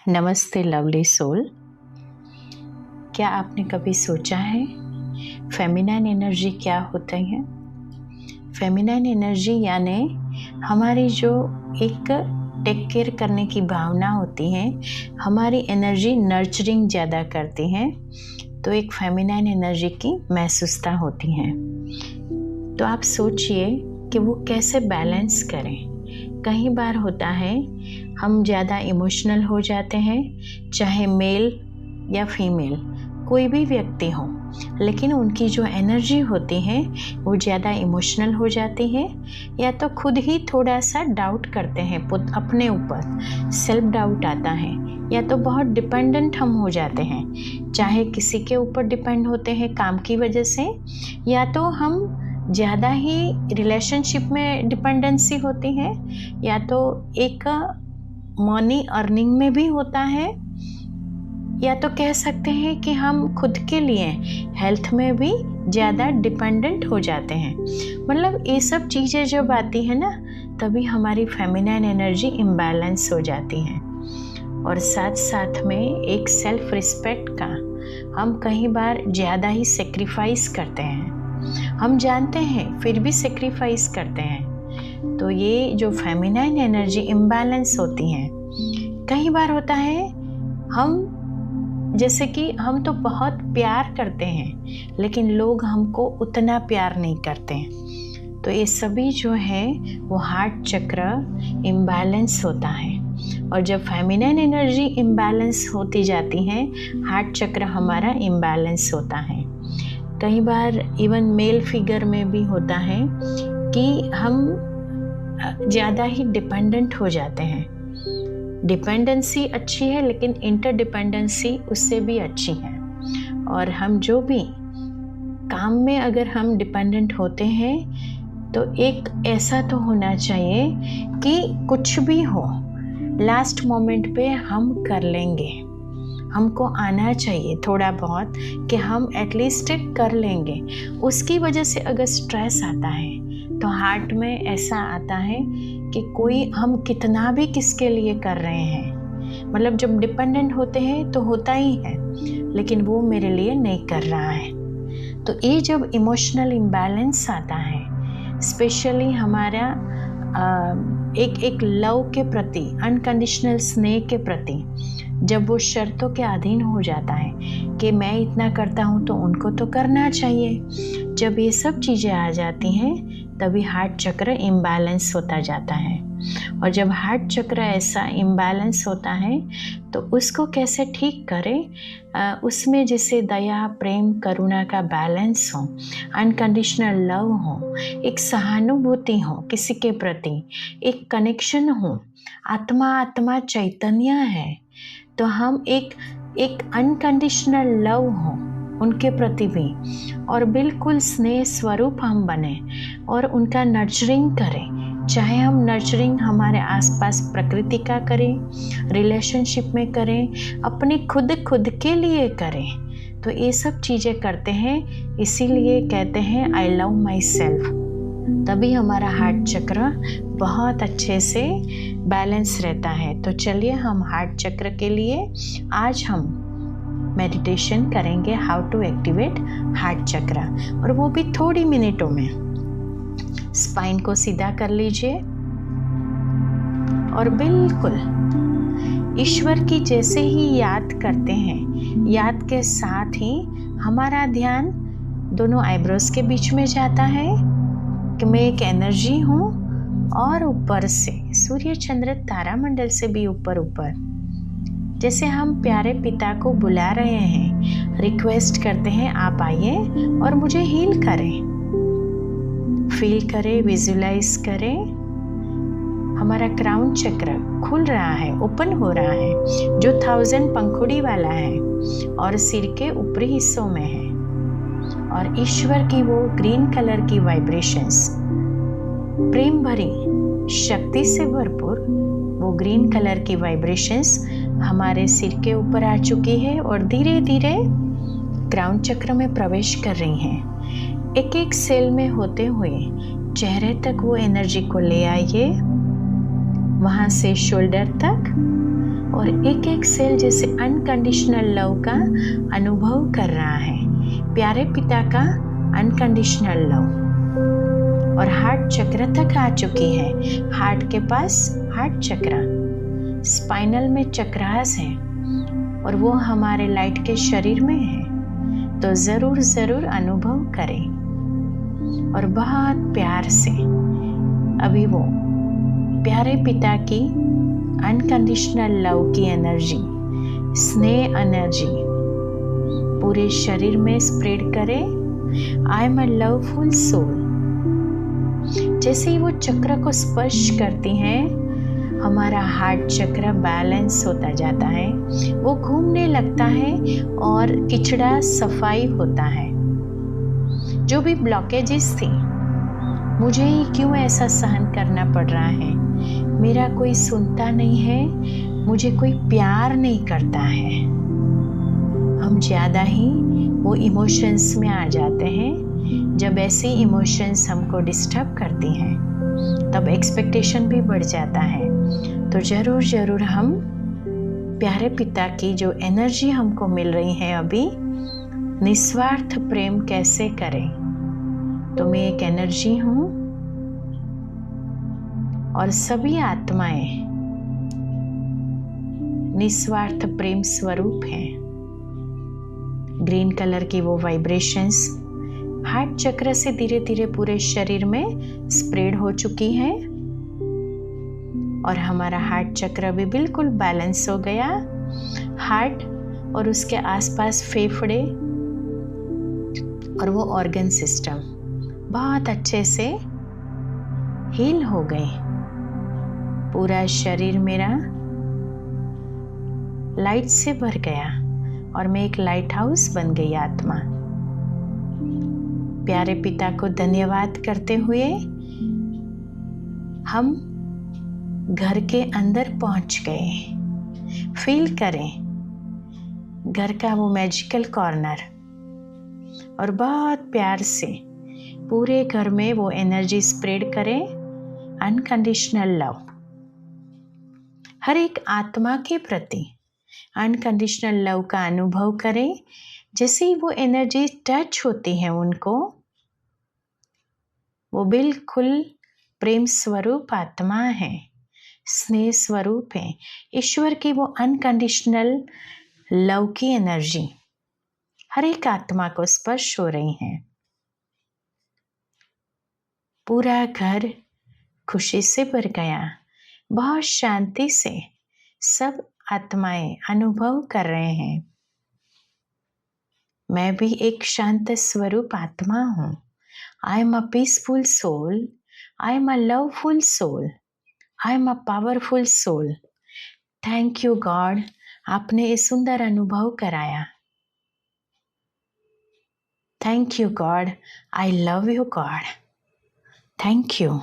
नमस्ते lovely soul. क्या आपने कभी सोचा है फेमिनाइन एनर्जी क्या होता है? फेमिनाइन एनर्जी यानी हमारी जो एक टेक केयर करने की भावना होती है, हमारी एनर्जी नर्चरिंग ज़्यादा करती है, तो एक फेमिनाइन एनर्जी की महसूसता होती है। तो आप सोचिए कि वो कैसे बैलेंस करें। कई बार होता है हम ज़्यादा इमोशनल हो जाते हैं, चाहे मेल या फीमेल कोई भी व्यक्ति हो, लेकिन उनकी जो एनर्जी होती है वो ज़्यादा इमोशनल हो जाती है, या तो खुद ही थोड़ा सा डाउट करते हैं अपने ऊपर, सेल्फ डाउट आता है, या तो बहुत डिपेंडेंट हम हो जाते हैं, चाहे किसी के ऊपर डिपेंड होते हैं काम की वजह से, या तो हम ज़्यादा ही रिलेशनशिप में डिपेंडेंसी होती है, या तो एक मनी अर्निंग में भी होता है, या तो कह सकते हैं कि हम खुद के लिए हेल्थ में भी ज़्यादा डिपेंडेंट हो जाते हैं। मतलब ये सब चीज़ें जब आती है ना, तभी हमारी फेमिनाइन एनर्जी इम्बैलेंस हो जाती है। और साथ साथ में एक सेल्फ रिस्पेक्ट का हम कई बार ज़्यादा ही सेक्रीफाइस करते हैं, हम जानते हैं फिर भी सेक्रीफाइस करते हैं। तो ये जो फेमिनाइन एनर्जी इम्बैलेंस होती है, कई बार होता है हम जैसे कि हम तो बहुत प्यार करते हैं, लेकिन लोग हमको उतना प्यार नहीं करते हैं। तो ये सभी जो है वो हार्ट चक्र इम्बैलेंस होता है। और जब फेमिनाइन एनर्जी इम्बैलेंस होती जाती है, हार्ट चक्र हमारा इम्बैलेंस होता है। कई बार इवन मेल फिगर में भी होता है कि हम ज़्यादा ही डिपेंडेंट हो जाते हैं। डिपेंडेंसी अच्छी है, लेकिन इंटरडिपेंडेंसी उससे भी अच्छी है। और हम जो भी काम में अगर हम डिपेंडेंट होते हैं, तो एक ऐसा तो होना चाहिए कि कुछ भी हो लास्ट मोमेंट पे हम कर लेंगे, हमको आना चाहिए थोड़ा बहुत कि हम एटलीस्ट कर लेंगे। उसकी वजह से अगर स्ट्रेस आता है तो हार्ट में ऐसा आता है कि कोई हम कितना भी किसके लिए कर रहे हैं, मतलब जब डिपेंडेंट होते हैं तो होता ही है, लेकिन वो मेरे लिए नहीं कर रहा है। तो ये जब इमोशनल इम्बैलेंस आता है, स्पेशली हमारा एक लव के प्रति, अनकंडीशनल स्नेह के प्रति, जब वो शर्तों के अधीन हो जाता है कि मैं इतना करता हूँ तो उनको तो करना चाहिए, जब ये सब चीज़ें आ जाती हैं तभी हार्ट चक्र इम्बैलेंस होता जाता है। और जब हार्ट चक्र ऐसा इम्बैलेंस होता है तो उसको कैसे ठीक करें, उसमें जैसे दया, प्रेम, करुणा का बैलेंस हो, अनकंडीशनल लव हो, एक सहानुभूति हो किसी के प्रति, एक कनेक्शन हो, आत्मा चैतन्य है, तो हम एक अनकंडीशनल लव हो उनके प्रति भी, और बिल्कुल स्नेह स्वरूप हम बने और उनका नर्चरिंग करें। चाहे हम नर्चरिंग हमारे आसपास प्रकृति का करें, रिलेशनशिप में करें, अपने खुद के लिए करें, तो ये सब चीज़ें करते हैं। इसीलिए कहते हैं आई लव माई सेल्फ, तभी हमारा हार्ट चक्र बहुत अच्छे से बैलेंस रहता है। तो चलिए हम हार्ट चक्र के लिए आज हम मेडिटेशन करेंगे, हाउ टू एक्टिवेट हार्ट चक्र, और वो भी थोड़ी मिनटों में। स्पाइन को सीधा कर लीजिए और बिल्कुल ईश्वर की जैसे ही याद करते हैं, याद के साथ ही हमारा ध्यान दोनों आईब्रोज के बीच में जाता है कि मैं एक एनर्जी हूँ, और ऊपर से सूर्य चंद्र तारामंडल से भी ऊपर जैसे हम प्यारे पिता को बुला रहे हैं, रिक्वेस्ट करते हैं आप आइए और मुझे हील करें, फील करें, विजुलाइज करें। हमारा क्राउन चक्र खुल रहा है, ओपन हो रहा है, जो 1000 पंखुड़ी वाला है और सिर के ऊपरी हिस्सों में है, और ईश्वर की वो ग्रीन कलर की वाइब्रेशंस, प्रेम भरी शक्ति से भरपूर वो ग्रीन कलर की वाइब्रेशंस हमारे सिर के ऊपर आ चुकी है और धीरे धीरे क्राउन चक्र में प्रवेश कर रही हैं। एक एक सेल में होते हुए चेहरे तक वो एनर्जी को ले आइए, वहाँ से शोल्डर तक, और एक एक सेल जैसे अनकंडीशनल लव का अनुभव कर रहा है, प्यारे पिता का अनकंडीशनल लव। और हार्ट चक्र तक आ चुकी है। हार्ट के पास हार्ट चक्र, स्पाइनल में चक्रास है, और वो हमारे लाइट के शरीर में है। तो ज़रूर ज़रूर अनुभव करें और बहुत प्यार से अभी वो प्यारे पिता की अनकंडीशनल लव की एनर्जी, स्नेह एनर्जी पूरे शरीर में स्प्रेड करें। I am a loveful soul. जैसे ही वो चक्र को स्पर्श करती हैं, हमारा हार्ट चक्र बैलेंस होता जाता है, वो घूमने लगता है और किचड़ा सफाई होता है। जो भी ब्लॉकेजेस थी, मुझे ही क्यों ऐसा सहन करना पड़ रहा है, मेरा कोई सुनता नहीं है, मुझे कोई प्यार नहीं करता है, हम ज़्यादा ही वो इमोशंस में आ जाते हैं। जब ऐसी इमोशंस हमको डिस्टर्ब करती हैं, तब एक्सपेक्टेशन भी बढ़ जाता है। तो ज़रूर ज़रूर हम प्यारे पिता की जो एनर्जी हमको मिल रही है अभी, निस्वार्थ प्रेम कैसे करें। तो मैं एक एनर्जी हूँ और सभी आत्माएं निस्वार्थ प्रेम स्वरूप हैं। ग्रीन कलर की वो वाइब्रेशंस हार्ट चक्र से धीरे धीरे पूरे शरीर में स्प्रेड हो चुकी है, और हमारा हार्ट चक्र भी बिल्कुल बैलेंस हो गया। हार्ट और उसके आसपास फेफड़े और वो ऑर्गन सिस्टम बहुत अच्छे से हील हो गए। पूरा शरीर मेरा लाइट से भर गया और मैं एक लाइट हाउस बन गई आत्मा। प्यारे पिता को धन्यवाद करते हुए हम घर के अंदर पहुंच गए। फील करें घर का वो मैजिकल कॉर्नर, और बहुत प्यार से पूरे घर में वो एनर्जी स्प्रेड करें, अनकंडीशनल लव। हर एक आत्मा के प्रति अनकंडीशनल लव का अनुभव करें। जैसे ही वो एनर्जी टच होती है उनको, वो बिल्कुल प्रेम स्वरूप आत्मा है, स्नेह स्वरूप है। ईश्वर की वो अनकंडीशनल लव की एनर्जी हर एक आत्मा को स्पर्श हो रही है। पूरा घर खुशी से भर गया। बहुत शांति से सब आत्माएं अनुभव कर रहे हैं, मैं भी एक शांत स्वरूप आत्मा हूँ। I am a peaceful soul, I am a loveful soul, I am a powerful soul. Thank you God, आपने ये सुंदर अनुभव कराया। Thank you God, I love you God, thank you.